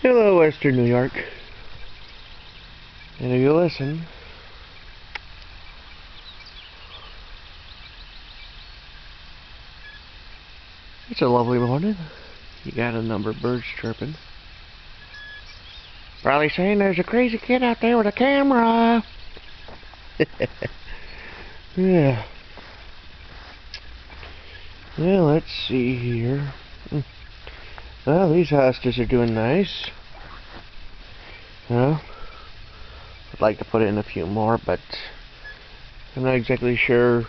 Hello, Western New York. And if you listen, it's a lovely morning. You got a number of birds chirping. Probably saying there's a crazy kid out there with a camera. Yeah. Well, let's see here. Well, these hostas are doing nice. Well, I'd like to put in a few more, but I'm not exactly sure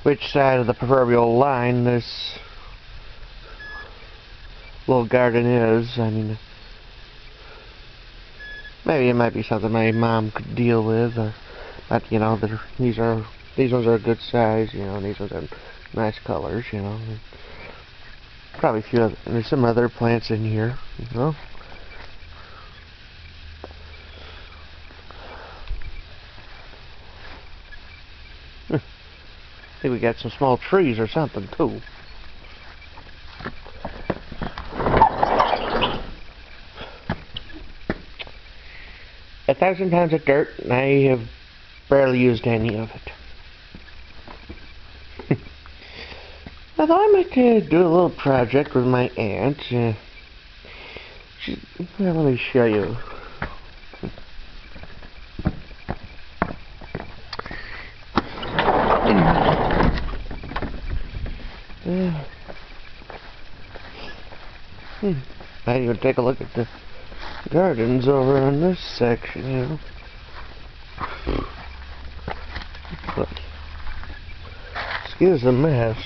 which side of the proverbial line this little garden is. I mean, maybe it might be something my mom could deal with, but you know, these ones are a good size. You know, and these ones are nice colors. You know, probably a few other, there's some other plants in here. You know. I think we got some small trees or something too. 1,000 pounds of dirt, and I have barely used any of it. I thought I might do a little project with my aunt. Well, let me show you. Might even take a look at the gardens over on this section, you know. But excuse the mess.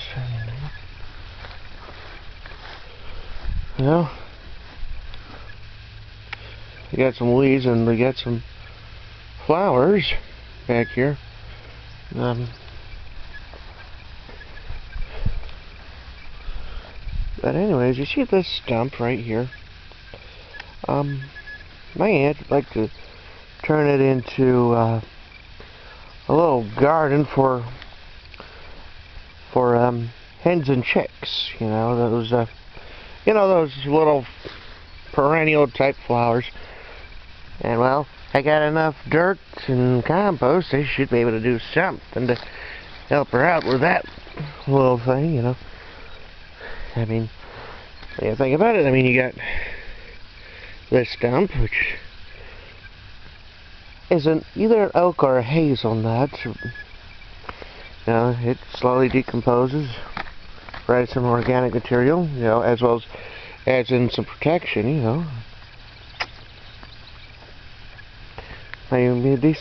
Well, we got some weeds and we got some flowers back here. But anyways, you see this stump right here? My aunt would like to turn it into a little garden for hens and chicks. You know, those little perennial type flowers. And well, I got enough dirt and compost. I should be able to do something to help her out with that little thing. You know. I mean, when you think about it, I mean, you got this stump, which is either an oak or a hazelnut. You know, it slowly decomposes, provides some organic material, you know, as well as adds in some protection, you know. I mean,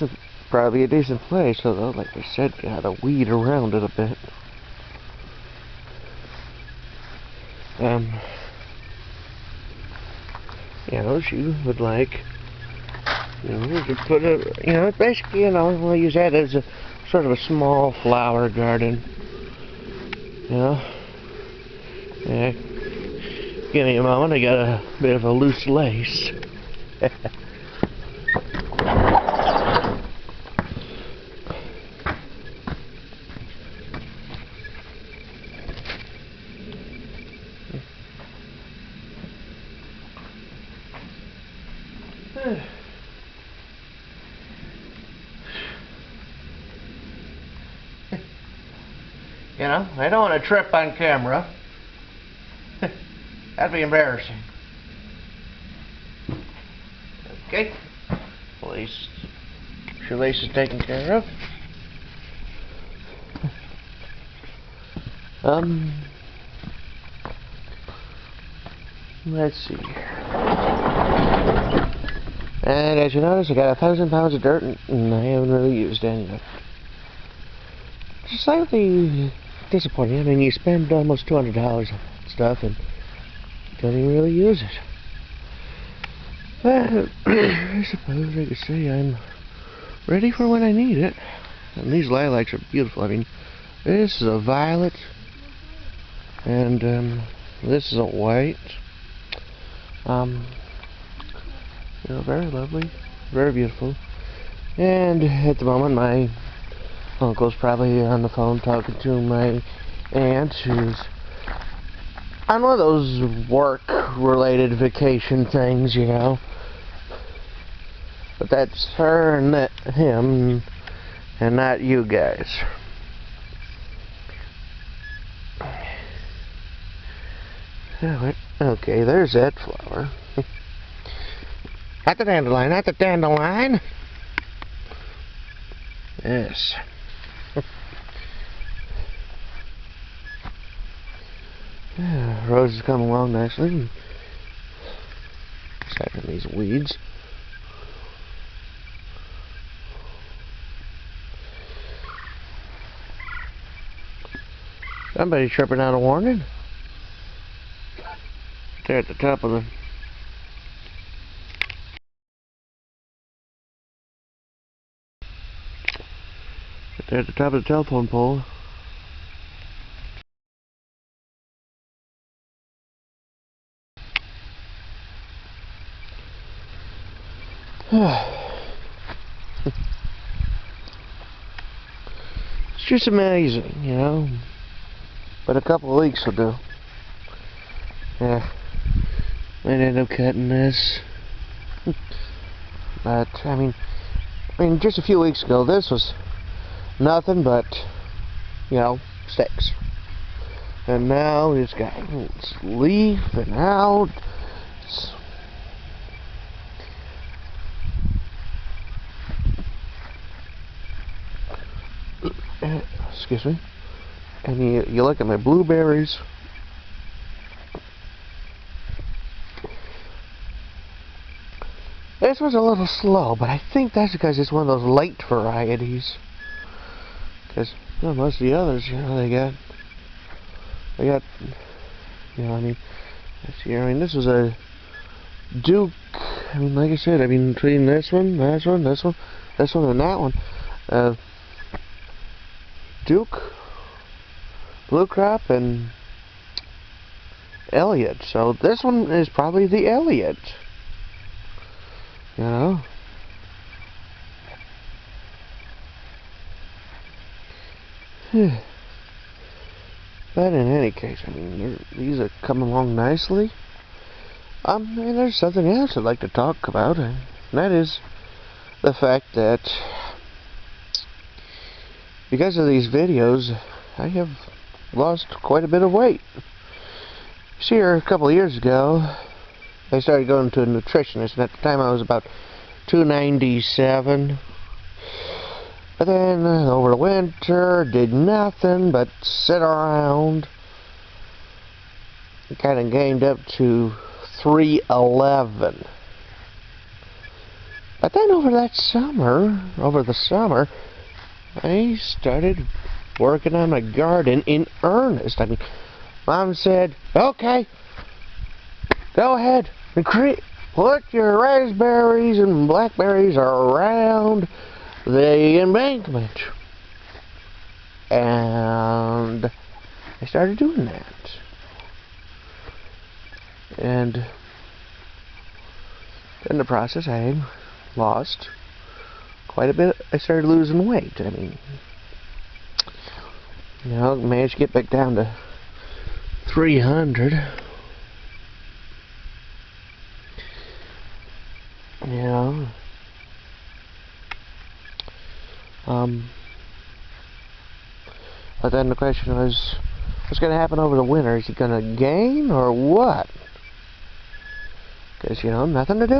probably a decent place, although, like I said, you had to weed around it a bit. You know, she would like, you know, to put basically, you know, we'll use that as a sort of a small flower garden. You know, yeah. Give me a moment, I got a bit of a loose lace. You know, I don't want to trip on camera. That'd be embarrassing. Okay. Shoelace is taken care of. Let's see. And as you notice, I got 1,000 pounds of dirt, and I haven't really used any of it. It's slightly disappointing. I mean, you spend almost $200 on stuff, and don't even really use it. But I suppose I could say I'm ready for when I need it. And these lilacs are beautiful. I mean, this is a violet, and this is a white. You know, very lovely, very beautiful. And at the moment, my uncle's probably on the phone talking to my aunt, who's on one of those work-related vacation things, you know. But that's her and him, and not you guys. Okay, there's that flower. Not the dandelion, not the dandelion. Yes. Yeah, Rose is coming along nicely. Aside from these weeds. Somebody's chirping out a warning. There at the top of the... There at the top of the telephone pole. It's just amazing, you know. But a couple of weeks will do. Yeah. Might end up cutting this. But I mean just a few weeks ago this was nothing but, you know, sticks. And now it's got its leaf and out. Excuse me. And you look at my blueberries. This was a little slow, but I think that's because it's one of those late varieties. Because most of the others, you know, they got, you know, I mean, let's see here. I mean, this was a Duke. I mean, like I said, I mean, between this one, and that one, Duke, Blue Crop, and Elliott. So this one is probably the Elliott. You know? But in any case, I mean, these are coming along nicely. And there's something else I'd like to talk about, and that is the fact that because of these videos, I have lost quite a bit of weight. See, here a couple of years ago, I started going to a nutritionist, and at the time I was about 297. But then, over the winter, did nothing but sit around. Kind of gained up to 311. But then over the summer, I started working on my garden in earnest. I mean, Mom said, okay, go ahead and put your raspberries and blackberries around the embankment. And I started doing that. And in the process, I lost quite a bit. I started losing weight. I mean, you know, managed to get back down to 300. You know, but then the question was, what's going to happen over the winter? Is he going to gain or what? Because, you know, nothing to do.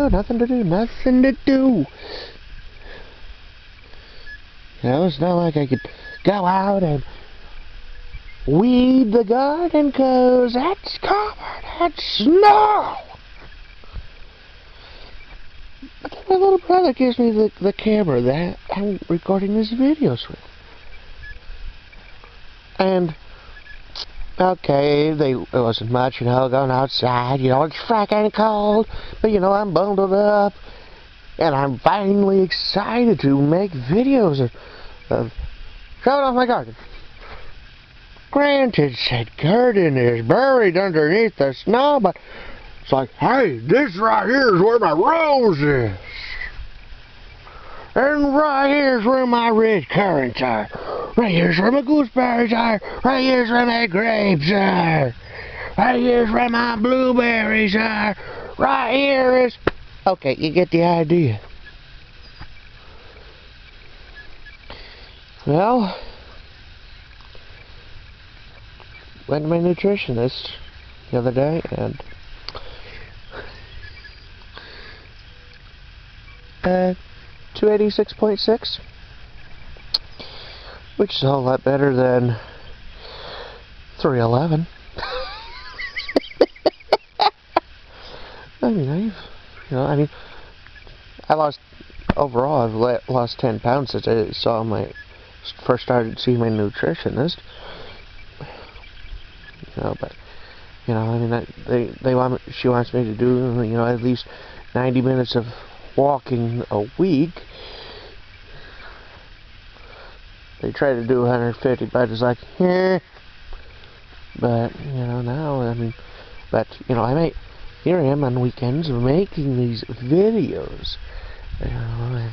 You know, it's not like I could go out and weed the garden, because that's covered in snow. But then my little brother gives me the camera that I'm recording these videos with. And, okay, it wasn't much, you know, going outside, you know, it's frickin' cold, but, you know, I'm bundled up, and I'm finally excited to make videos of showing off my garden. Granted, said garden is buried underneath the snow, but it's like, hey, this right here is where my rose is. And right here's where my red currants are. Right here's where my gooseberries are. Right here's where my grapes are. Right here's where my blueberries are. Right here is... Okay, you get the idea. Well, went to my nutritionist the other day and 286.6, which is a whole lot better than 311. I lost, overall, I've lost 10 pounds since I first started seeing my nutritionist. But, she wants me to do, at least 90 minutes of walking a week. They try to do 150, but it's like, eh. But, now, here I am on weekends making these videos, and,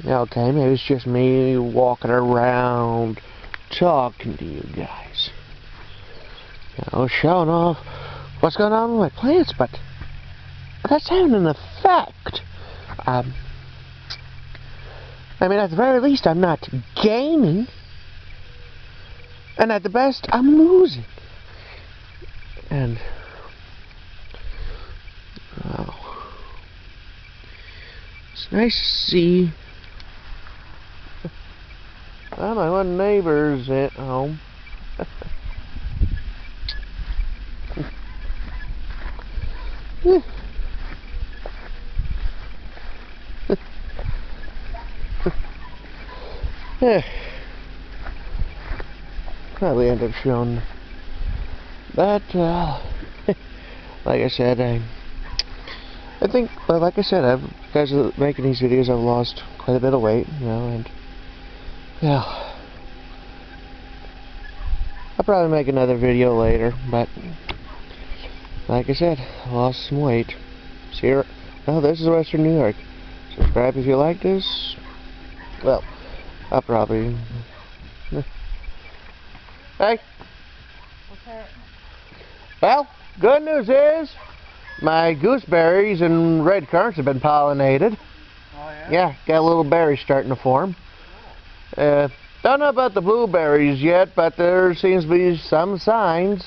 okay, maybe it's just me walking around talking to you guys, showing off what's going on with my plants, but that's having an effect. At the very least, I'm not gaining, and at the best, I'm losing. And it's nice to see my one neighbor's at home. Probably end up showing, but like I said, I think, well, like I said, because of making these videos, I've lost quite a bit of weight, and yeah, I'll probably make another video later, but like I said, I lost some weight. See here, well, this is Western New York. Subscribe if you like this. Well, I'll probably... Hey! What's that? Well, good news is my gooseberries and red currants have been pollinated. Oh, yeah? Yeah, got a little berry starting to form. Don't know about the blueberries yet, but there seems to be some signs.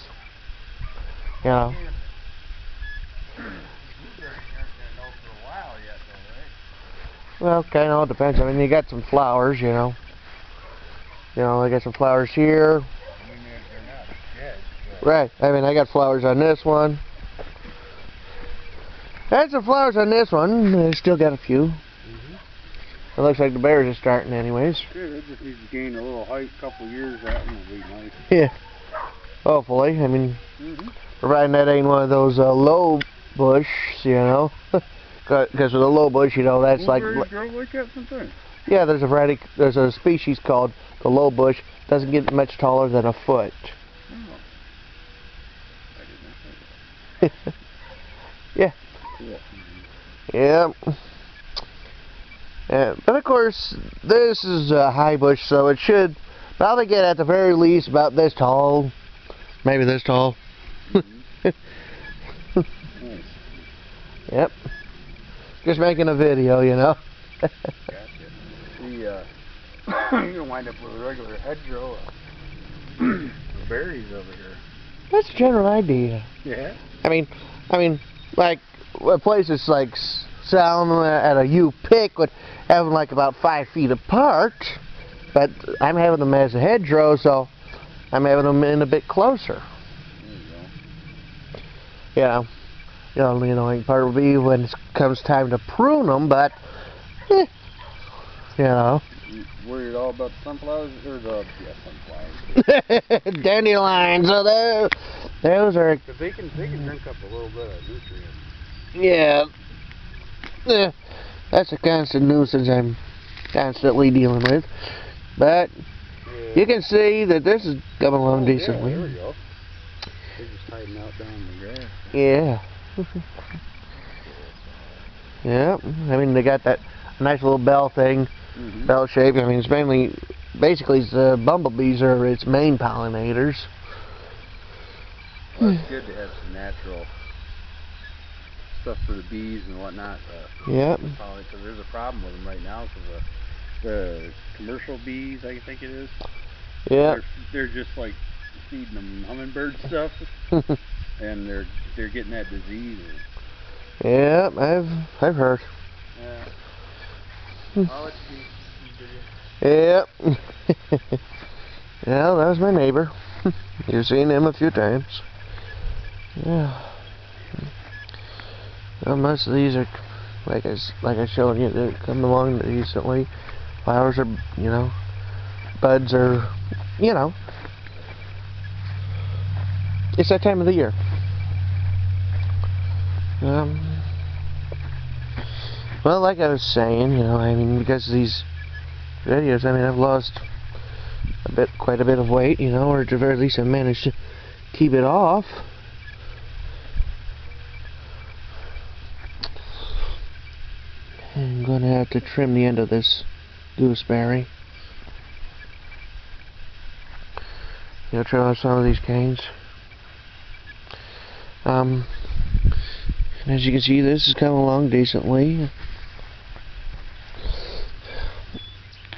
Blueberries aren't going to know for a while yet, though, right? Well, kind of depends. You got some flowers, I got some flowers here. They're not dead. Right. I got flowers on this one. Had some flowers on this one. I still got a few. It looks like the berries are starting anyways. Good. It just needs to gain a little height, couple years. That one will be nice. Yeah. Hopefully. Providing that ain't one of those low bush, Because with a low bush, that's like... Grow like that sometimes? Yeah, there's a species called the low bush. Doesn't get much taller than a foot. Oh. I didn't know that. Yeah. Cool. Yep. But of course, this is a high bush, so it should probably get at the very least about this tall. Maybe this tall. Nice. Yep. Just making a video, Gotcha. You're going to wind up with a regular hedgerow of berries over here. That's the general idea. Yeah? Like, places like selling at a U-Pick would have them like about 5 feet apart, but I'm having them as a hedgerow, so I'm having them in a bit closer. There you go. The only annoying part will be when it comes time to prune them, but, You worried all about the sunflowers? Or sunflowers. Dandelions, so those are... Because they can drink up a little bit of nutrients. Yeah. That's a constant nuisance I'm constantly dealing with. But you can see that this is coming along decently. Yeah, there we go. They're just hiding out down in the grass. Yeah. Yeah. They got that nice little bell thing, bell shape. It's basically the bumblebees are its main pollinators. Well, it's good to have some natural stuff for the bees and whatnot. Yep. Because there's a problem with them right now because the commercial bees, I think it is. Yep. They're just like feeding them hummingbird stuff, and they're getting that disease. Yep, I've heard. Yeah. I'll let you Yep. Yeah, that was my neighbor. You've seen him a few times. Yeah. Well, most of these are, like I showed you, they're coming along decently. Flowers are, buds are, it's that time of the year. Well, like I was saying, because of these videos, I've lost quite a bit of weight, or at the very least I managed to keep it off. I'm going to have to trim the end of this gooseberry. Trim off some of these canes. And as you can see, this is coming along decently.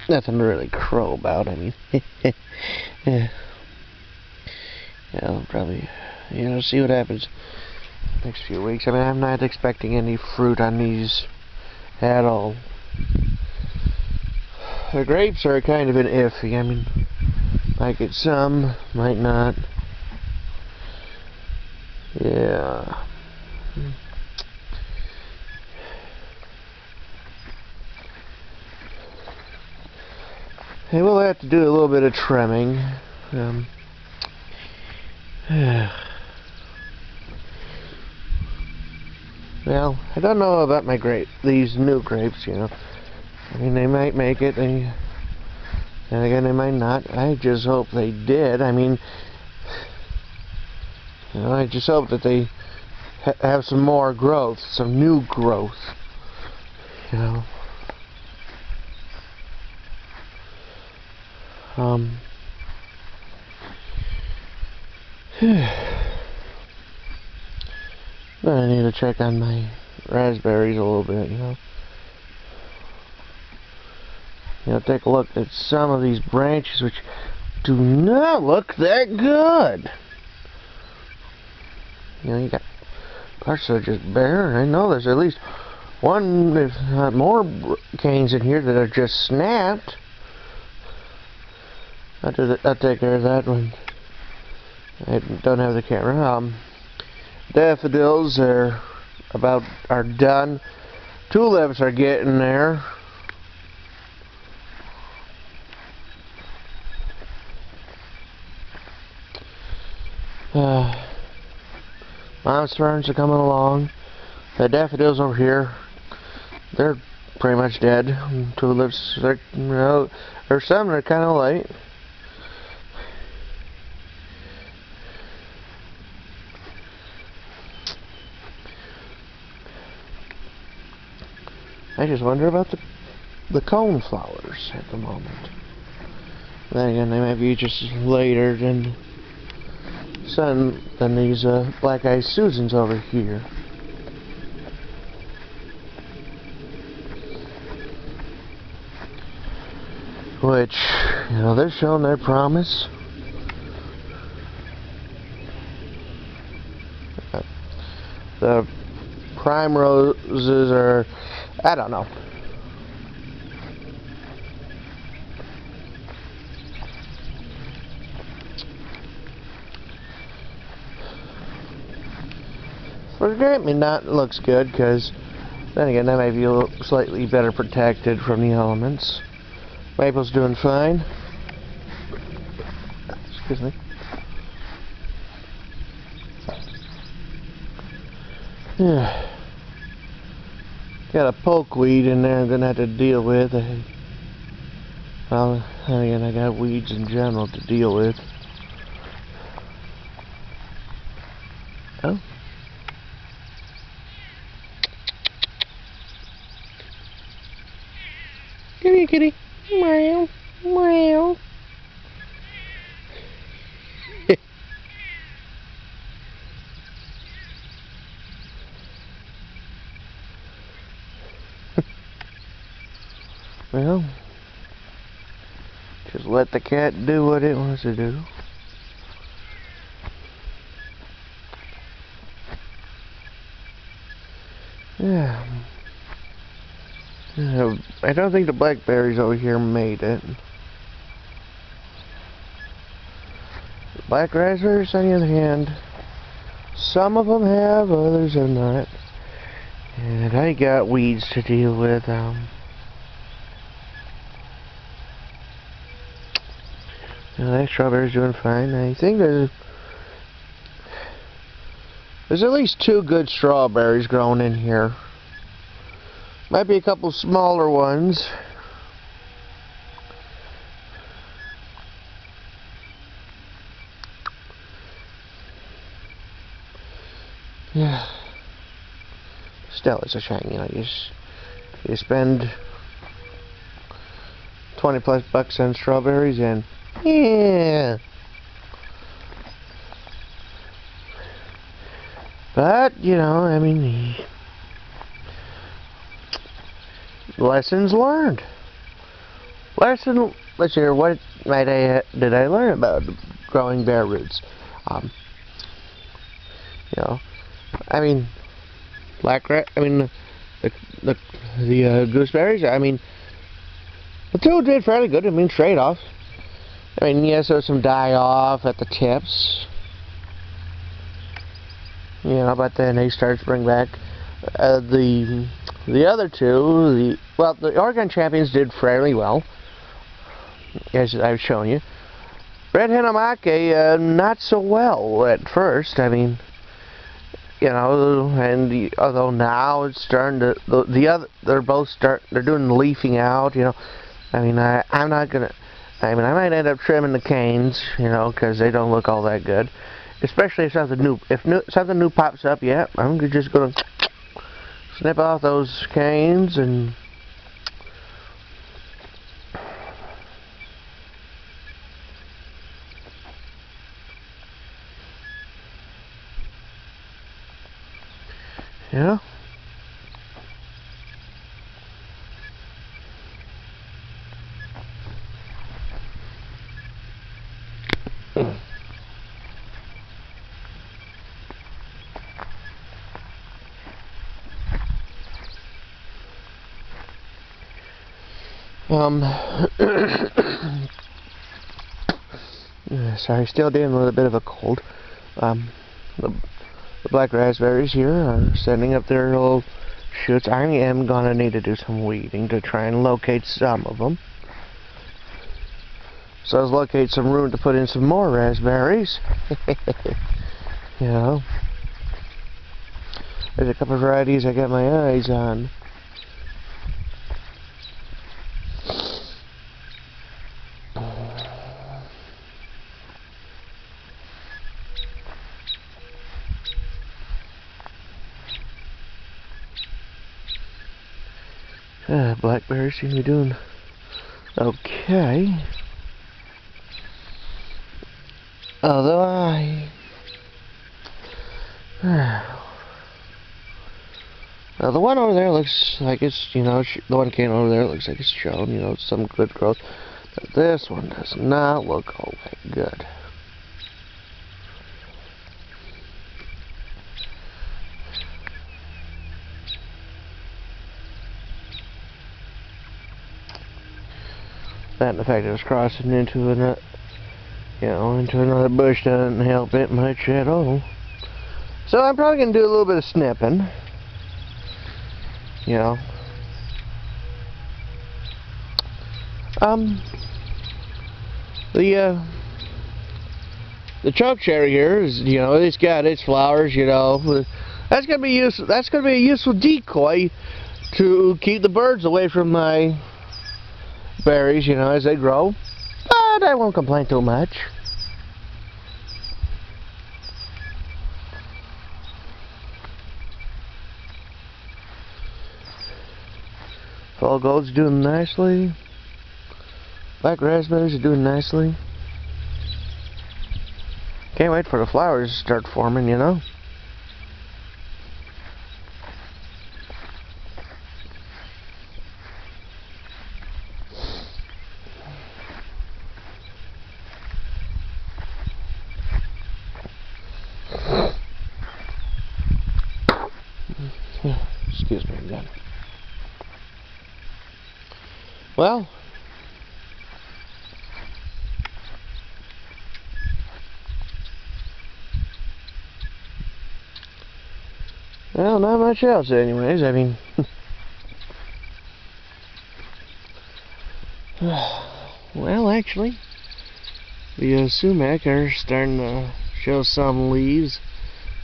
Nothing to really crow about. Yeah. I'll probably, see what happens next few weeks. I'm not expecting any fruit on these at all. The grapes are kind of an iffy. Might get some, might not. Yeah. Hey, we'll have to do a little bit of trimming. Well, I don't know about these new grapes, they might make it, and again, they might not. I just hope they did. I just hope that they have some more growth, some new growth, But I need to check on my raspberries a little bit, take a look at some of these branches which do not look that good. You got parts that are just bare, and I know there's at least one, if not more, canes in here that are just snapped. I'll take care of that when I don't have the camera. Daffodils are done. Tulips are getting there. Mom's ferns are coming along. The daffodils over here, they're pretty much dead. Tulips, there's some that are kind of light. I just wonder about the cone flowers at the moment. Then again, they might be just later than these black-eyed Susans over here. Which, they're showing their promise. The primroses are, I don't know. Forget me not looks good, because then again, that might be a little slightly better protected from the elements. Maple's doing fine. Excuse me. Yeah. Got a pokeweed in there I'm gonna have to deal with. Well, again, I got weeds in general to deal with. Oh. Come here, kitty. Meow. Meow. Well, just let the cat do what it wants to do. Yeah. I don't think the blackberries over here made it. Black raspberries, on the other hand, some of them have, others have not. And I got weeds to deal with. That strawberry's doing fine. I think there's at least 2 good strawberries growing in here. Might be a couple smaller ones. Yeah. Still, it's a shame, you know. You spend 20+ bucks on strawberries, and yeah. But you know, I mean, lessons learned. Let's hear, what did I learn about growing bare roots? You know, I mean, the gooseberries. I mean, the 2 did fairly good. I mean, straight off. I mean, yes, there was some die off at the tips. You know, but then they started to bring back the other 2. The Oregon Champions did fairly well, as I've shown you. Red Hinamake, not so well at first. I mean, you know, and although now it's starting to, they're doing leafing out. You know, I mean, I'm not gonna. I mean, I might end up trimming the canes, you know, because they don't look all that good. Especially if something new pops up. Yeah, I'm just gonna snip off those canes and. Yeah. Sorry, still dealing with a bit of a cold. The black raspberries here are sending up their little shoots. I am gonna need to do some weeding to try and locate some of them. So let's locate some room to put in some more raspberries. You know, there's a couple of varieties I got my eyes on. Blackberries seem to be doing okay. Although now the one over there looks like it's, you know, the one cane over there looks like it's shown, you know, some good growth. But this one does not look all that good. That and the fact that it was crossing into another bush doesn't help it much at all. So I'm probably gonna do a little bit of snipping. You know. The choke cherry here is, you know, it's got its flowers, you know. That's gonna be a useful decoy to keep the birds away from my berries, you know, as they grow. But I won't complain too much. Fall gold's doing nicely. Black raspberries are doing nicely. Can't wait for the flowers to start forming, you know. Excuse me again. Well, not much else anyways. I mean, well, actually, the sumac are starting to show some leaves.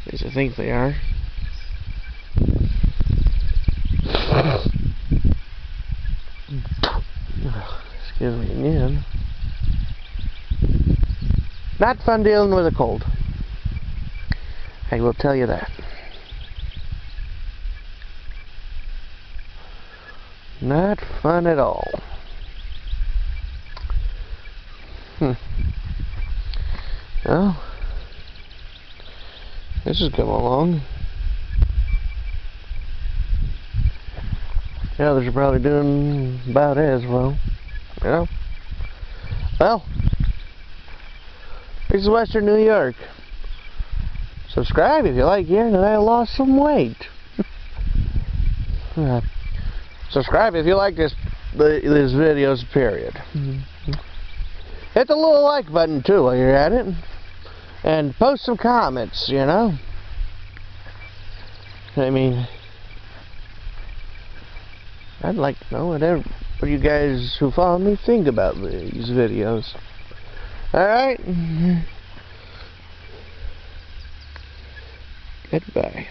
At least I think they are. Excuse me again. Not fun dealing with a cold. I will tell you that. Not fun at all. Well, this is coming along. The others are probably doing about as well. You know? Well, this is Western New York. Subscribe if you like hearing that I lost some weight. Subscribe if you like this videos, period. Hit the little like button too while you're at it. And post some comments, you know. I mean, I'd like to know what you guys who follow me think about these videos. Alright? Goodbye.